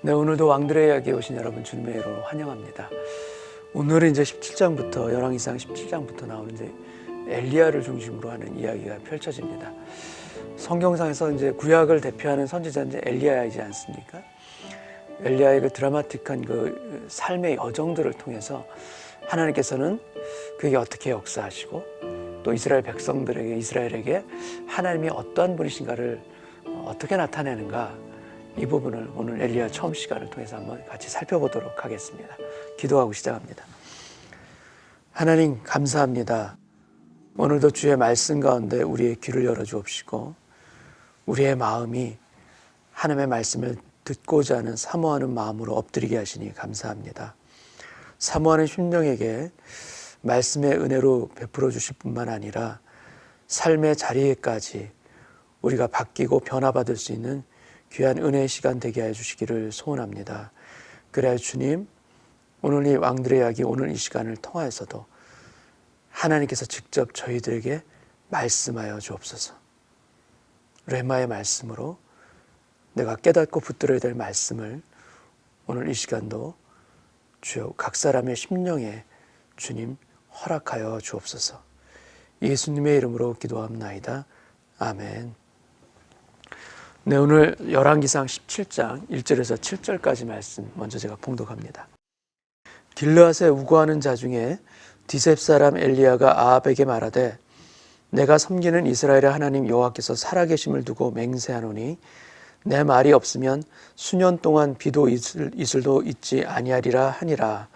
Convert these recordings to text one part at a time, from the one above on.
네, 오늘도 왕들의 이야기에 오신 여러분 주님의 이름으로 환영합니다. 오늘은 이제 17장부터 열왕기상 17장부터 나오는 이제 엘리야를 중심으로 하는 이야기가 펼쳐집니다. 성경상에서 이제 구약을 대표하는 선지자는 이제 엘리야이지 않습니까? 엘리야의 그 드라마틱한 그 삶의 여정들을 통해서 하나님께서는 그에게 어떻게 역사하시고 또 이스라엘 백성들에게 이스라엘에게 하나님이 어떠한 분이신가를 어떻게 나타내는가, 이 부분을 오늘 엘리야 처음 시간을 통해서 한번 같이 살펴보도록 하겠습니다. 기도하고 시작합니다. 하나님 감사합니다. 오늘도 주의 말씀 가운데 우리의 귀를 열어주옵시고 우리의 마음이 하나님의 말씀을 듣고자 하는 사모하는 마음으로 엎드리게 하시니 감사합니다. 사모하는 심령에게 말씀의 은혜로 베풀어 주실 뿐만 아니라 삶의 자리에까지 우리가 바뀌고 변화받을 수 있는 귀한 은혜의 시간 되게 해 주시기를 소원합니다. 그래야 주님, 오늘 이 왕들의 이야기, 오늘 이 시간을 통하여서도 하나님께서 직접 저희들에게 말씀하여 주옵소서. 레마의 말씀으로 내가 깨닫고 붙들어야 될 말씀을 오늘 이 시간도 주여 각 사람의 심령에 주님 허락하여 주옵소서. 예수님의 이름으로 기도합나이다. 아멘. 네, 오늘 열왕기상 17장 1절에서 7절까지 말씀 먼저 제가 봉독합니다. 길르앗에 우거하는 자 중에 디셉 사람 엘리야가 아합에게 말하되 내가 섬기는 이스라엘의 하나님 여호와께서 살아계심을 두고 맹세하노니 내 말이 없으면 수년 동안 비도 이슬도 있지 아니하리라 하니라.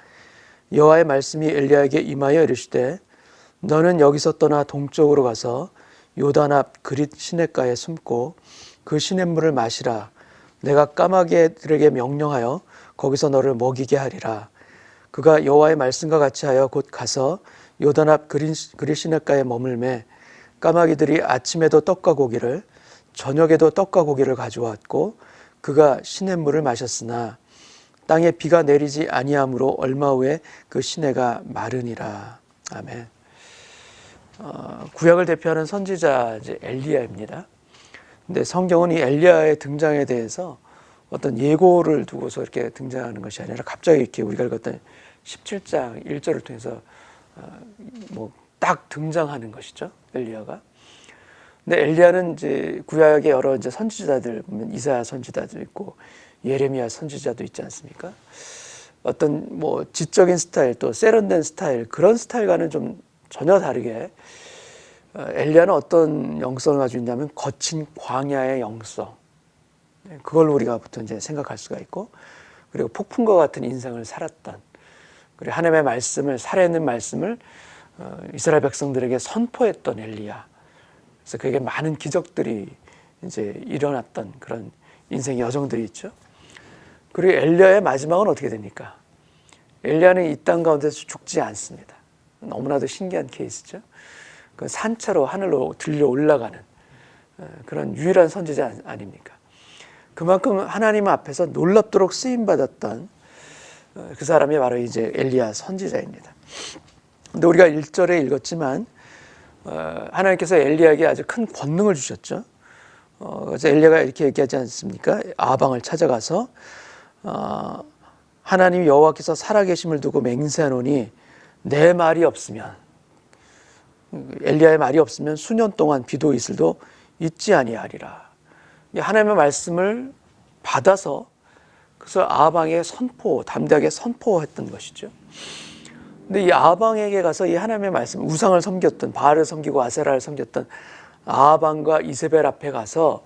여호와의 말씀이 엘리야에게 임하여 이르시되 너는 여기서 떠나 동쪽으로 가서 요단 앞 그릿 시냇가에 숨고 그 시냇물을 마시라. 내가 까마귀들에게 명령하여 거기서 너를 먹이게 하리라. 그가 여호와의 말씀과 같이 하여 곧 가서 요단 앞 그릿 시냇가에 머물매 까마귀들이 아침에도 떡과 고기를 저녁에도 떡과 고기를 가져왔고 그가 시냇물을 마셨으나 땅에 비가 내리지 아니하므로 얼마 후에 그 시내가 마르니라. 아멘. 구약을 대표하는 선지자 이제 엘리야입니다. 근데 성경은 이 엘리야의 등장에 대해서 어떤 예고를 두고서 이렇게 등장하는 것이 아니라 갑자기 이렇게 우리가 읽었던 17장 1절을 통해서 딱 등장하는 것이죠, 엘리야가. 근데 엘리야는 이제 구약의 여러 이제 선지자들 보면 이사야 선지자도 있고 예레미야 선지자도 있지 않습니까? 어떤 지적인 스타일 또 세련된 스타일, 그런 스타일과는 좀 전혀 다르게 엘리야는 어떤 영성을 가지고 있냐면 거친 광야의 영성, 그걸 우리가 보통 이제 생각할 수가 있고, 그리고 폭풍과 같은 인생을 살았던, 그리고 하나님의 말씀을, 살아있는 말씀을 이스라엘 백성들에게 선포했던 엘리야. 그래서 그에게 많은 기적들이 이제 일어났던 그런 인생 여정들이 있죠. 그리고 엘리야의 마지막은 어떻게 됩니까? 엘리야는 이 땅 가운데서 죽지 않습니다. 너무나도 신기한 케이스죠. 그 산차로 하늘로 들려 올라가는 그런 유일한 선지자 아닙니까? 그만큼 하나님 앞에서 놀랍도록 쓰임받았던 그 사람이 바로 이제 엘리야 선지자입니다. 근데 우리가 1절에 읽었지만 하나님께서 엘리야에게 아주 큰 권능을 주셨죠. 그래서 엘리야가 이렇게 얘기하지 않습니까? 아방을 찾아가서 하나님 여호와께서 살아계심을 두고 맹세하노니 내 말이 없으면, 엘리야의 말이 없으면 수년 동안 비도 이슬도 있지 아니하리라. 하나님의 말씀을 받아서 그래서 아방에 담대하게 선포했던 것이죠. 근데 이 아방에게 가서 이 하나님의 말씀, 우상을 섬겼던, 바알을 섬기고 아세라를 섬겼던 아방과 이세벨 앞에 가서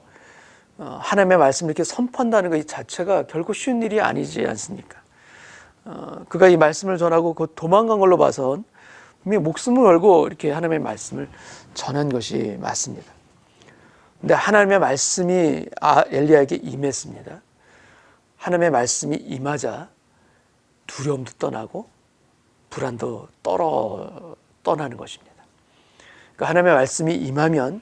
하나님의 말씀을 이렇게 선포한다는 것 자체가 결코 쉬운 일이 아니지 않습니까? 그가 이 말씀을 전하고 곧 도망간 걸로 봐선 분명히 목숨을 걸고 이렇게 하나님의 말씀을 전한 것이 맞습니다. 근데 하나님의 말씀이 엘리야에게 임했습니다. 하나님의 말씀이 임하자 두려움도 떠나고 불안도 떠나는 것입니다. 그러니까 하나님의 말씀이 임하면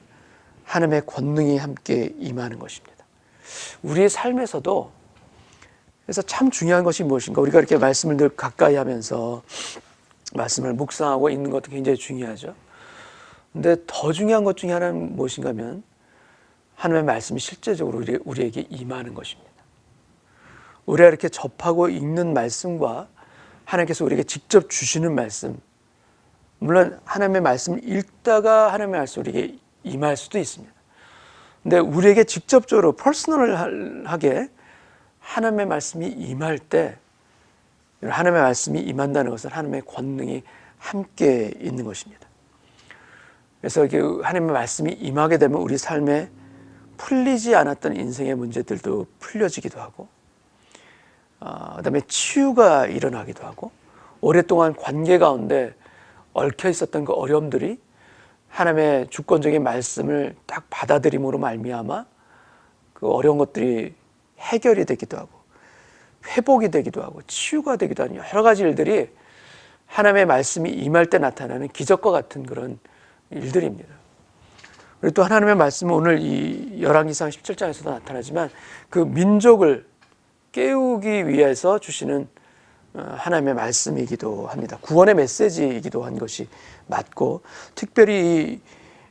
하나님의 권능이 함께 임하는 것입니다. 우리의 삶에서도 그래서 참 중요한 것이 무엇인가, 우리가 이렇게 말씀을 늘 가까이 하면서 말씀을 묵상하고 있는 것도 굉장히 중요하죠. 근데 더 중요한 것 중에 하나는 무엇인가 하면 하나님의 말씀이 실제적으로 우리에게 임하는 것입니다. 우리가 이렇게 접하고 읽는 말씀과 하나님께서 우리에게 직접 주시는 말씀, 물론 하나님의 말씀을 읽다가 하나님의 말씀이 우리에게 임할 수도 있습니다. 근데 우리에게 직접적으로 퍼스널하게 하나님의 말씀이 임할 때, 하나님의 말씀이 임한다는 것은 하나님의 권능이 함께 있는 것입니다. 그래서 하나님의 말씀이 임하게 되면 우리 삶에 풀리지 않았던 인생의 문제들도 풀려지기도 하고, 그다음에 치유가 일어나기도 하고, 오랫동안 관계 가운데 얽혀 있었던 그 어려움들이 하나님의 주권적인 말씀을 딱 받아들임으로 말미암아 그 어려운 것들이 해결이 되기도 하고, 회복이 되기도 하고, 치유가 되기도 하는 여러 가지 일들이 하나님의 말씀이 임할 때 나타나는 기적과 같은 그런 일들입니다. 그리고 또 하나님의 말씀은 오늘 이 열왕기상 17장에서도 나타나지만 그 민족을 깨우기 위해서 주시는 하나님의 말씀이기도 합니다. 구원의 메시지이기도 한 것이 맞고, 특별히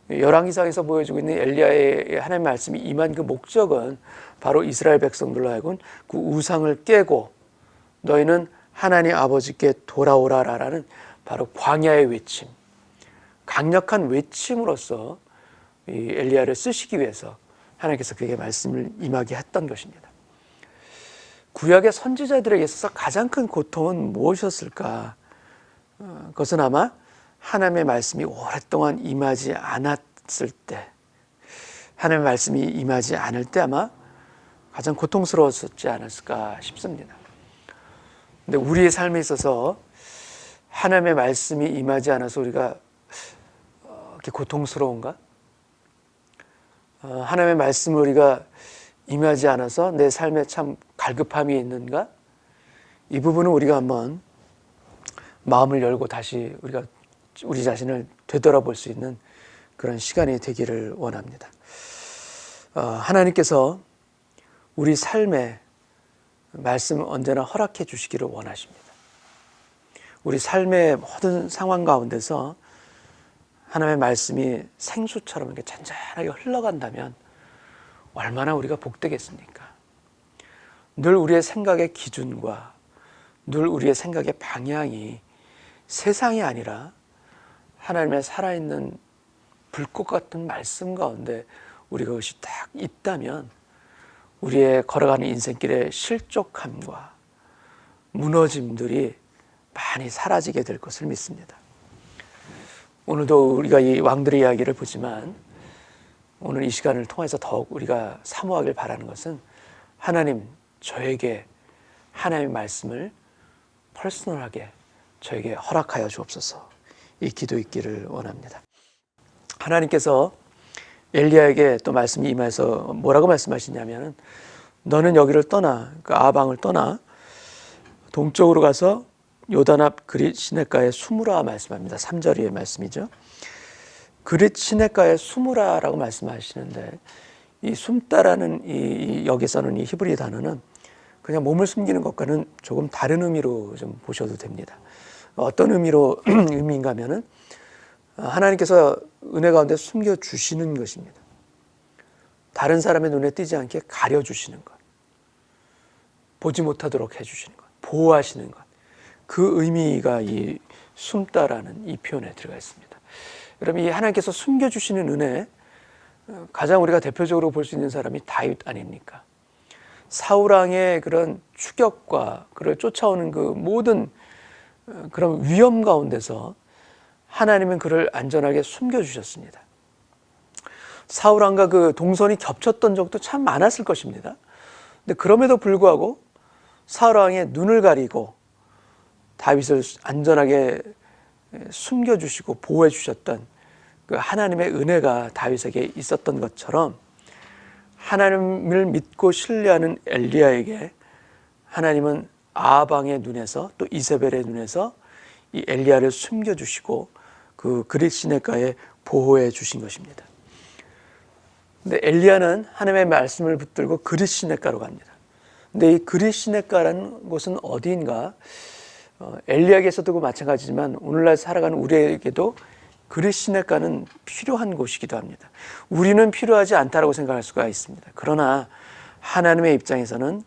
열왕기상에서 보여주고 있는 엘리야의 하나님의 말씀이 임한 그 목적은 바로 이스라엘 백성들로 하여금 그 우상을 깨고 너희는 하나님 아버지께 돌아오라라는 바로 광야의 외침, 강력한 외침으로써 이 엘리야를 쓰시기 위해서 하나님께서 그에게 말씀을 임하게 했던 것입니다. 구약의 선지자들에게 있어서 가장 큰 고통은 무엇이었을까? 그것은 아마 하나님의 말씀이 오랫동안 임하지 않았을 때, 하나님의 말씀이 임하지 않을 때 아마 가장 고통스러웠었지 않았을까 싶습니다. 근데 우리의 삶에 있어서 하나님의 말씀이 임하지 않아서 우리가 이렇게 고통스러운가? 하나님의 말씀을 우리가 임하지 않아서 내 삶에 참 갈급함이 있는가? 이 부분은 우리가 한번 마음을 열고 다시 우리가 우리 자신을 되돌아볼 수 있는 그런 시간이 되기를 원합니다. 하나님께서 우리 삶에 말씀을 언제나 허락해 주시기를 원하십니다. 우리 삶의 모든 상황 가운데서 하나님의 말씀이 생수처럼 이렇게 잔잔하게 흘러간다면 얼마나 우리가 복되겠습니까? 늘 우리의 생각의 기준과 늘 우리의 생각의 방향이 세상이 아니라 하나님의 살아있는 불꽃 같은 말씀 가운데 우리가 그것이 딱 있다면 우리의 걸어가는 인생길의 실족함과 무너짐들이 많이 사라지게 될 것을 믿습니다. 오늘도 우리가 이 왕들의 이야기를 보지만 오늘 이 시간을 통해서 더욱 우리가 사모하길 바라는 것은 하나님, 저에게 하나님의 말씀을 퍼스널하게 저에게 허락하여 주옵소서, 이 기도 있기를 원합니다. 하나님께서 엘리야에게 또 말씀이 임해서 뭐라고 말씀하시냐면, 너는 여기를 떠나, 그 아방을 떠나 동쪽으로 가서 요단 앞 그릿 시냇가에 숨으라 말씀합니다. 3절의 말씀이죠. 그릿 시냇가에 숨으라라고 말씀하시는데, 이 숨다라는 이 여기서는 이 히브리 단어는 그냥 몸을 숨기는 것과는 조금 다른 의미로 좀 보셔도 됩니다. 어떤 의미인가 하면은 하나님께서 은혜 가운데 숨겨주시는 것입니다. 다른 사람의 눈에 띄지 않게 가려주시는 것, 보지 못하도록 해주시는 것, 보호하시는 것, 그 의미가 이 숨다라는 이 표현에 들어가 있습니다. 여러분, 이 하나님께서 숨겨주시는 은혜, 가장 우리가 대표적으로 볼 수 있는 사람이 다윗 아닙니까? 사울왕의 그런 추격과 그를 쫓아오는 그 모든 그런 위험 가운데서 하나님은 그를 안전하게 숨겨주셨습니다. 사울왕과 그 동선이 겹쳤던 적도 참 많았을 것입니다. 근데 그럼에도 불구하고 사울왕의 눈을 가리고 다윗을 안전하게 숨겨주시고 보호해 주셨던 그 하나님의 은혜가 다윗에게 있었던 것처럼, 하나님을 믿고 신뢰하는 엘리야에게 하나님은 아방의 눈에서 또 이세벨의 눈에서 이 엘리야를 숨겨주시고 그 그릿 시냇가에 보호해 주신 것입니다. 근데 엘리야는 하나님의 말씀을 붙들고 그릿 시냇가로 갑니다. 근데 이 그릿 시냇가라는 곳은 어디인가? 엘리야에게서도 마찬가지지만 오늘날 살아가는 우리에게도 그릿 시냇가는 필요한 곳이기도 합니다. 우리는 필요하지 않다라고 생각할 수가 있습니다. 그러나 하나님의 입장에서는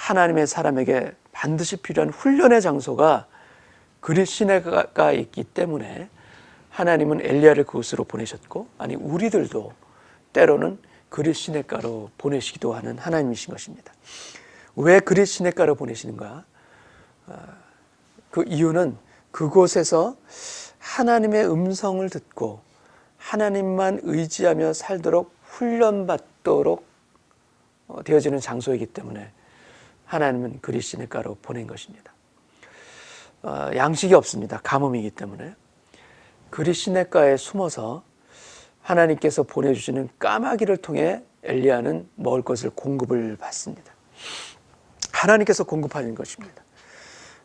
하나님의 사람에게 반드시 필요한 훈련의 장소가 그릿 시내가가 있기 때문에 하나님은 엘리야를 그곳으로 보내셨고, 아니 우리들도 때로는 그릿 시내가로 보내시기도 하는 하나님이신 것입니다. 왜 그릿 시내가로 보내시는가? 그 이유는 그곳에서 하나님의 음성을 듣고 하나님만 의지하며 살도록 훈련받도록 되어지는 장소이기 때문에 하나님은 그릿 시내가로 보낸 것입니다. 양식이 없습니다. 가뭄이기 때문에 그릿 시내가에 숨어서 하나님께서 보내주시는 까마귀를 통해 엘리야는 먹을 것을 공급을 받습니다. 하나님께서 공급하는 것입니다.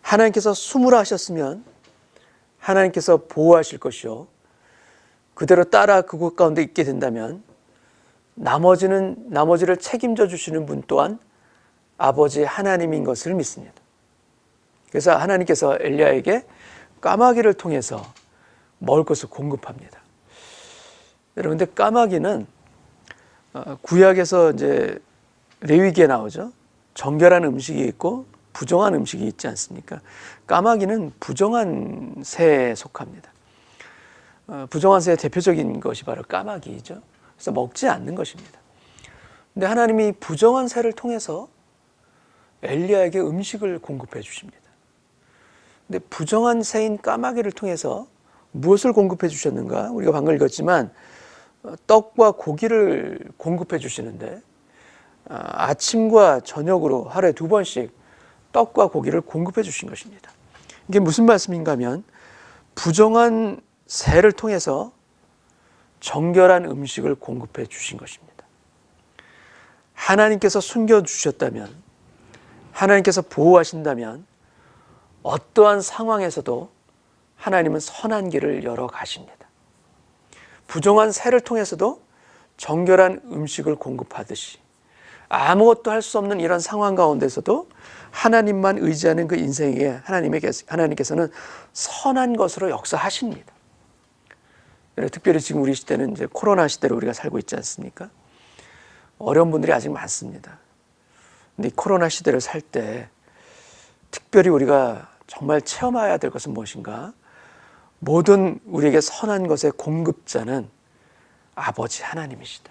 하나님께서 숨으라 하셨으면 하나님께서 보호하실 것이요, 그대로 따라 그곳 가운데 있게 된다면 나머지를 책임져 주시는 분 또한 아버지 하나님인 것을 믿습니다. 그래서 하나님께서 엘리야에게 까마귀를 통해서 먹을 것을 공급합니다. 여러분, 근데 까마귀는 구약에서 이제 레위기에 나오죠. 정결한 음식이 있고 부정한 음식이 있지 않습니까? 까마귀는 부정한 새에 속합니다. 부정한 새의 대표적인 것이 바로 까마귀이죠. 그래서 먹지 않는 것입니다. 근데 하나님이 부정한 새를 통해서 엘리야에게 음식을 공급해 주십니다. 근데 부정한 새인 까마귀를 통해서 무엇을 공급해 주셨는가? 우리가 방금 읽었지만 떡과 고기를 공급해 주시는데, 아침과 저녁으로 하루에 2번씩 떡과 고기를 공급해 주신 것입니다. 이게 무슨 말씀인가 하면 부정한 새를 통해서 정결한 음식을 공급해 주신 것입니다. 하나님께서 숨겨주셨다면, 하나님께서 보호하신다면 어떠한 상황에서도 하나님은 선한 길을 열어 가십니다. 부정한 새를 통해서도 정결한 음식을 공급하듯이 아무것도 할 수 없는 이런 상황 가운데서도 하나님만 의지하는 그 인생에 하나님께서는 선한 것으로 역사하십니다. 특별히 지금 우리 시대는 이제 코로나 시대로 우리가 살고 있지 않습니까? 어려운 분들이 아직 많습니다. 근데 이 코로나 시대를 살 때 특별히 우리가 정말 체험해야 될 것은 무엇인가? 모든 우리에게 선한 것의 공급자는 아버지 하나님이시다.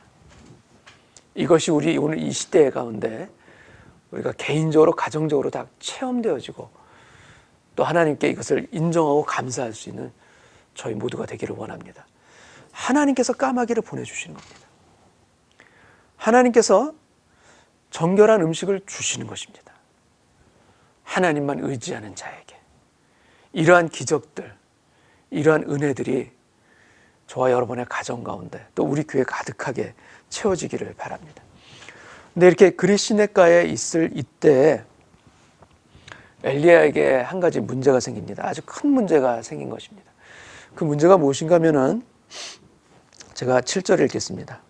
이것이 우리 오늘 이 시대 가운데 우리가 개인적으로 가정적으로 다 체험되어지고 또 하나님께 이것을 인정하고 감사할 수 있는 저희 모두가 되기를 원합니다. 하나님께서 까마귀를 보내주시는 겁니다. 하나님께서 정결한 음식을 주시는 것입니다. 하나님만 의지하는 자에게. 이러한 기적들, 이러한 은혜들이 저와 여러분의 가정 가운데 또 우리 교회 가득하게 채워지기를 바랍니다. 근데 이렇게 그릿 시내가에 있을 이때에 엘리야에게 한 가지 문제가 생깁니다. 아주 큰 문제가 생긴 것입니다. 그 문제가 무엇인가 하면은 제가 7절을 읽겠습니다.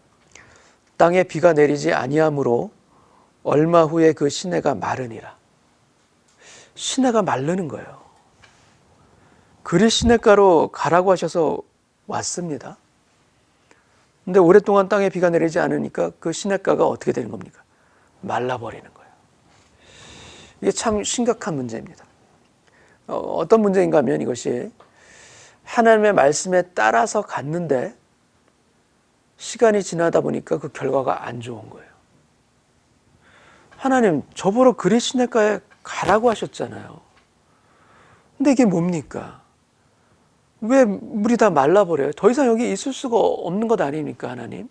땅에 비가 내리지 아니하므로 얼마 후에 그 시내가 마르니라. 시내가 마르는 거예요. 그릿 시내가로 가라고 하셔서 왔습니다. 근데 오랫동안 땅에 비가 내리지 않으니까 그 시내가가 어떻게 되는 겁니까? 말라버리는 거예요. 이게 참 심각한 문제입니다. 어떤 문제인가 하면 이것이 하나님의 말씀에 따라서 갔는데 시간이 지나다 보니까 그 결과가 안 좋은 거예요. 하나님, 저보러 그릿 시내가에 가라고 하셨잖아요. 근데 이게 뭡니까? 왜 물이 다 말라버려요? 더 이상 여기 있을 수가 없는 것 아닙니까, 하나님?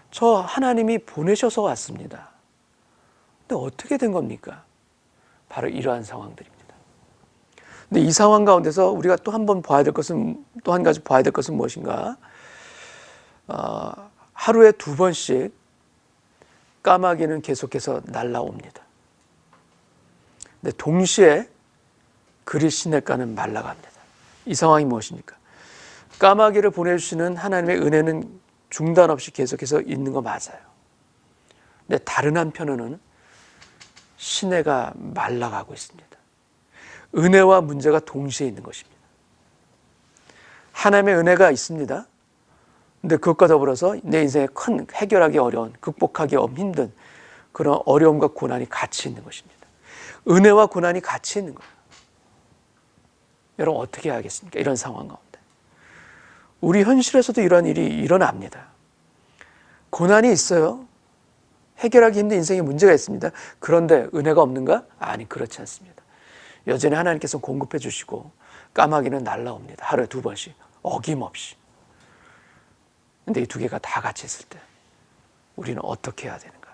저 하나님이 보내셔서 왔습니다. 근데 어떻게 된 겁니까? 바로 이러한 상황들입니다. 근데 이 상황 가운데서 우리가 또 한 번 봐야 될 것은, 또 한 가지 봐야 될 것은 무엇인가? 하루에 2번씩 까마귀는 계속해서 날아옵니다. 근데 동시에 그릿 시내가는 말라갑니다. 이 상황이 무엇입니까? 까마귀를 보내주시는 하나님의 은혜는 중단 없이 계속해서 있는 거 맞아요. 근데 다른 한편으로는 시내가 말라가고 있습니다. 은혜와 문제가 동시에 있는 것입니다. 하나님의 은혜가 있습니다. 근데 그것과 더불어서 내 인생에 큰 해결하기 어려운, 극복하기 힘든 그런 어려움과 고난이 같이 있는 것입니다. 은혜와 고난이 같이 있는 거예요. 여러분 어떻게 해야겠습니까? 이런 상황 가운데. 우리 현실에서도 이런 일이 일어납니다. 고난이 있어요. 해결하기 힘든 인생에 문제가 있습니다. 그런데 은혜가 없는가? 아니, 그렇지 않습니다. 여전히 하나님께서 공급해 주시고 까마귀는 날라옵니다. 하루에 2번씩 어김없이. 근데 이 두 개가 다 같이 있을 때 우리는 어떻게 해야 되는가?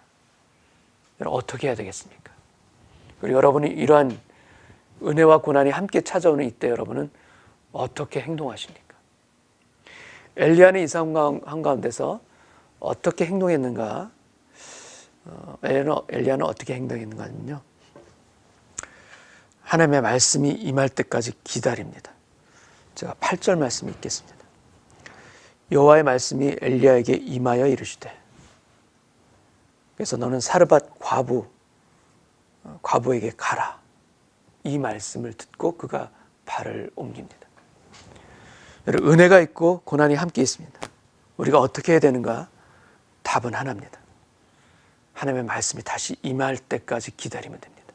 여러분 어떻게 해야 되겠습니까? 그리고 여러분이 이러한 은혜와 고난이 함께 찾아오는 이때 여러분은 어떻게 행동하십니까? 엘리야는 이 상황 한가운데서 어떻게 행동했는가? 엘리야는 어떻게 행동했는가 하면요, 하나님의 말씀이 임할 때까지 기다립니다. 제가 8절 말씀을 읽겠습니다. 여호와의 말씀이 엘리야에게 임하여 이르시되, 그래서 너는 사르밧 과부에게 가라. 이 말씀을 듣고 그가 발을 옮깁니다. 여러분, 은혜가 있고 고난이 함께 있습니다. 우리가 어떻게 해야 되는가? 답은 하나입니다. 하나님의 말씀이 다시 임할 때까지 기다리면 됩니다.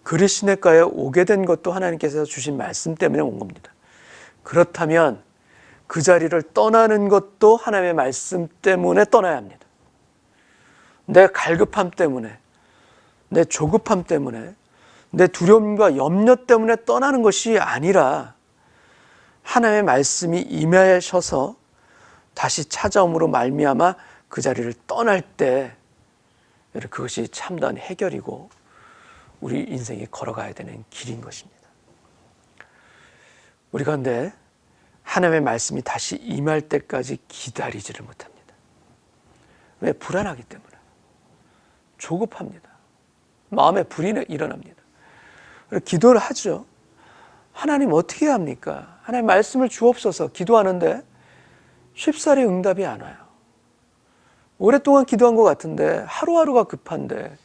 그리시네가에 오게 된 것도 하나님께서 주신 말씀 때문에 온 겁니다. 그렇다면 그 자리를 떠나는 것도 하나님의 말씀 때문에 떠나야 합니다. 내 갈급함 때문에, 내 조급함 때문에, 내 두려움과 염려 때문에 떠나는 것이 아니라 하나님의 말씀이 임하셔서 다시 찾아옴으로 말미암아 그 자리를 떠날 때 그것이 참다운 해결이고 우리 인생에 걸어가야 되는 길인 것입니다. 우리 가운데 하나님의 말씀이 다시 임할 때까지 기다리지를 못합니다. 왜? 불안하기 때문에. 조급합니다. 마음에 불이 일어납니다. 기도를 하죠. 하나님 어떻게 해야 합니까? 하나님 말씀을 주옵소서. 기도하는데 쉽사리 응답이 안 와요. 오랫동안 기도한 것 같은데 하루하루가 급한데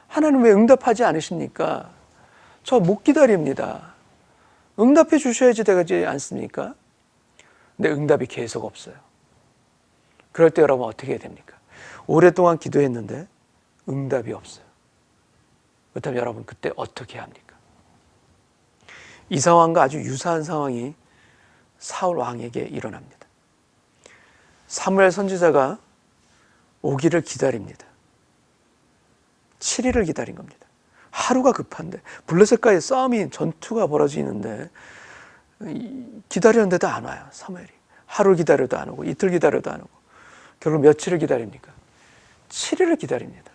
하나님 왜 응답하지 않으십니까? 저 못 기다립니다. 응답해 주셔야지 되지 않습니까? 근데 응답이 계속 없어요. 그럴 때 여러분 어떻게 해야 됩니까? 오랫동안 기도했는데 응답이 없어요. 그렇다면 여러분 그때 어떻게 해야 합니까? 이 상황과 아주 유사한 상황이 사울 왕에게 일어납니다. 사무엘 선지자가 오기를 기다립니다. 7일을 기다린 겁니다. 하루가 급한데 블레셋과의 싸움이 전투가 벌어지는데 기다렸는데도 안 와요. 사무엘이. 하루 기다려도 안 오고 이틀 기다려도 안 오고 결국 며칠을 기다립니까? 7일을 기다립니다.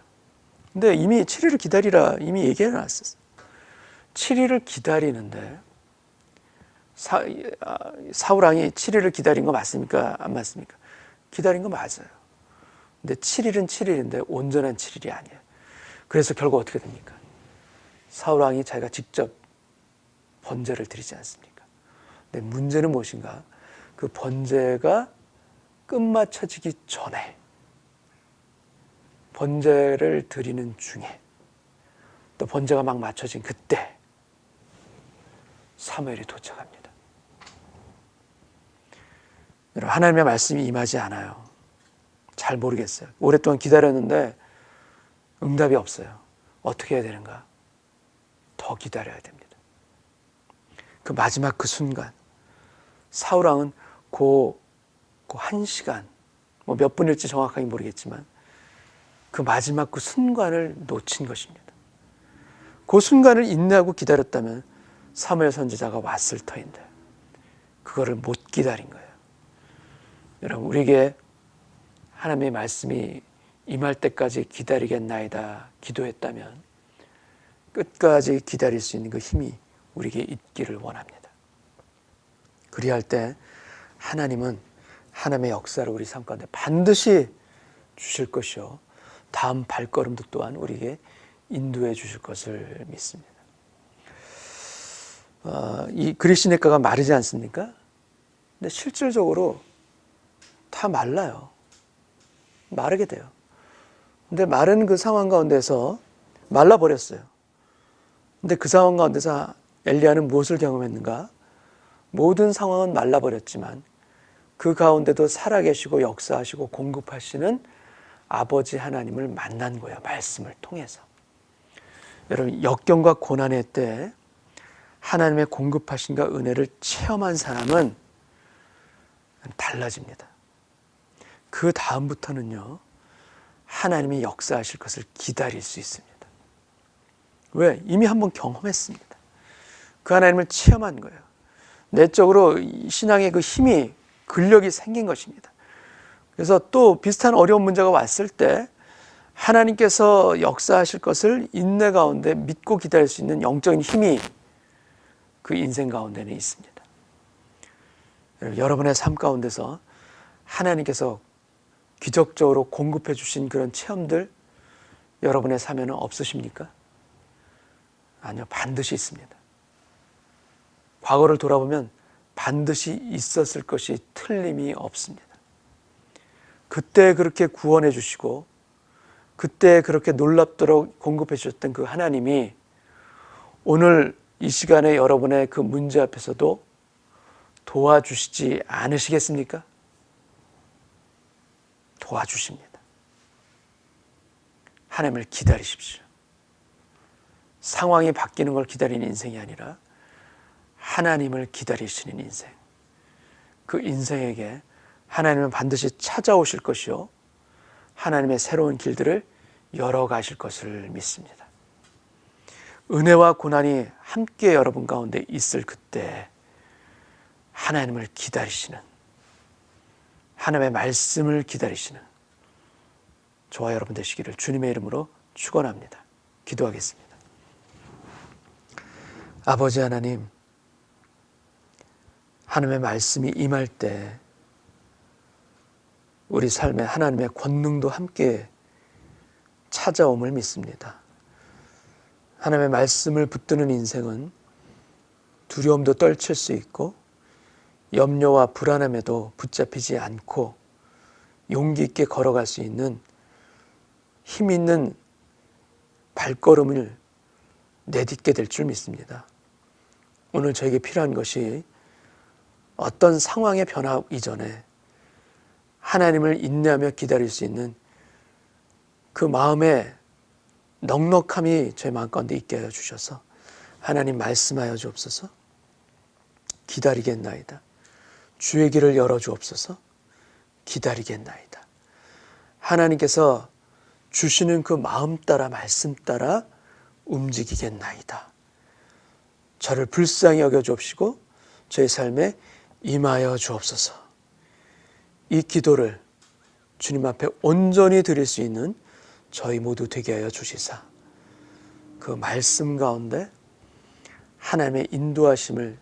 근데 이미 7일을 기다리라 이미 얘기해 놨었어요. 7일을 기다리는데 사울 왕이 7일을 기다린 거 맞습니까? 안 맞습니까? 기다린 거 맞아요. 근데 7일은 7일인데 온전한 7일이 아니에요. 그래서 결국 어떻게 됩니까? 사울 왕이 자기가 직접 번제를 드리지 않습니까? 근데 문제는 무엇인가? 그 번제가 끝마쳐지기 전에 번제를 드리는 중에 또 번제가 막 맞춰진 그때 사무엘이 도착합니다. 여러분, 하나님의 말씀이 임하지 않아요. 잘 모르겠어요. 오랫동안 기다렸는데 응답이 없어요. 어떻게 해야 되는가? 더 기다려야 됩니다. 그 마지막 그 순간 사울 왕은 그 1시간 몇 분일지 정확하게 모르겠지만 그 마지막 그 순간을 놓친 것입니다. 그 순간을 인내하고 기다렸다면 사무엘 선지자가 왔을 터인데 그거를 못 기다린 거예요. 여러분, 우리에게 하나님의 말씀이 임할 때까지 기다리겠나이다 기도했다면 끝까지 기다릴 수 있는 그 힘이 우리에게 있기를 원합니다. 그리할 때 하나님은 하나님의 역사를 우리 삶 가운데 반드시 주실 것이요 다음 발걸음도 또한 우리에게 인도해 주실 것을 믿습니다. 이 그리시네가가 마르지 않습니까? 근데 실질적으로 다 말라요. 마르게 돼요. 근데 마른 그 상황 가운데서 말라버렸어요. 근데 그 상황 가운데서 엘리야는 무엇을 경험했는가? 모든 상황은 말라버렸지만 그 가운데도 살아계시고 역사하시고 공급하시는 아버지 하나님을 만난 거예요. 말씀을 통해서. 여러분, 역경과 고난의 때 하나님의 공급하심과 은혜를 체험한 사람은 달라집니다. 그 다음부터는요, 하나님이 역사하실 것을 기다릴 수 있습니다. 왜? 이미 한번 경험했습니다. 그 하나님을 체험한 거예요. 내적으로 신앙의 그 힘이, 근력이 생긴 것입니다. 그래서 또 비슷한 어려운 문제가 왔을 때 하나님께서 역사하실 것을 인내 가운데 믿고 기다릴 수 있는 영적인 힘이 그 인생 가운데는 있습니다. 여러분의 삶 가운데서 하나님께서 기적적으로 공급해 주신 그런 체험들 여러분의 삶에는 없으십니까? 아니요, 반드시 있습니다. 과거를 돌아보면 반드시 있었을 것이 틀림이 없습니다. 그때 그렇게 구원해 주시고 그때 그렇게 놀랍도록 공급해 주셨던 그 하나님이 오늘 이 시간에 여러분의 그 문제 앞에서도 도와주시지 않으시겠습니까? 도와주십니다. 하나님을 기다리십시오. 상황이 바뀌는 걸 기다리는 인생이 아니라 하나님을 기다리시는 인생. 그 인생에게 하나님은 반드시 찾아오실 것이요, 하나님의 새로운 길들을 열어가실 것을 믿습니다. 은혜와 고난이 함께 여러분 가운데 있을 그때 하나님을 기다리시는, 하나님의 말씀을 기다리시는 저와 여러분 되시기를 주님의 이름으로 축원합니다. 기도하겠습니다. 아버지 하나님, 하나님의 말씀이 임할 때 우리 삶에 하나님의 권능도 함께 찾아옴을 믿습니다. 하나님의 말씀을 붙드는 인생은 두려움도 떨칠 수 있고 염려와 불안함에도 붙잡히지 않고 용기 있게 걸어갈 수 있는 힘 있는 발걸음을 내딛게 될 줄 믿습니다. 오늘 저에게 필요한 것이 어떤 상황의 변화 이전에 하나님을 인내하며 기다릴 수 있는 그 마음의 넉넉함이 제 마음 가운데 있게 하여 주셔서 하나님 말씀하여 주옵소서. 기다리겠나이다. 주의 길을 열어 주옵소서. 기다리겠나이다. 하나님께서 주시는 그 마음 따라 말씀 따라 움직이겠나이다. 저를 불쌍히 여겨 주옵시고 저의 삶에 임하여 주옵소서. 이 기도를 주님 앞에 온전히 드릴 수 있는 저희 모두 되게 하여 주시사 그 말씀 가운데 하나님의 인도하심을,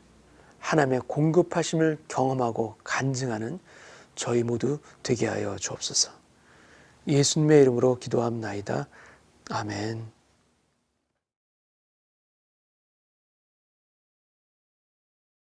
하나님의 공급하심을 경험하고 간증하는 저희 모두 되게 하여 주옵소서. 예수님의 이름으로 기도합나이다. 아멘.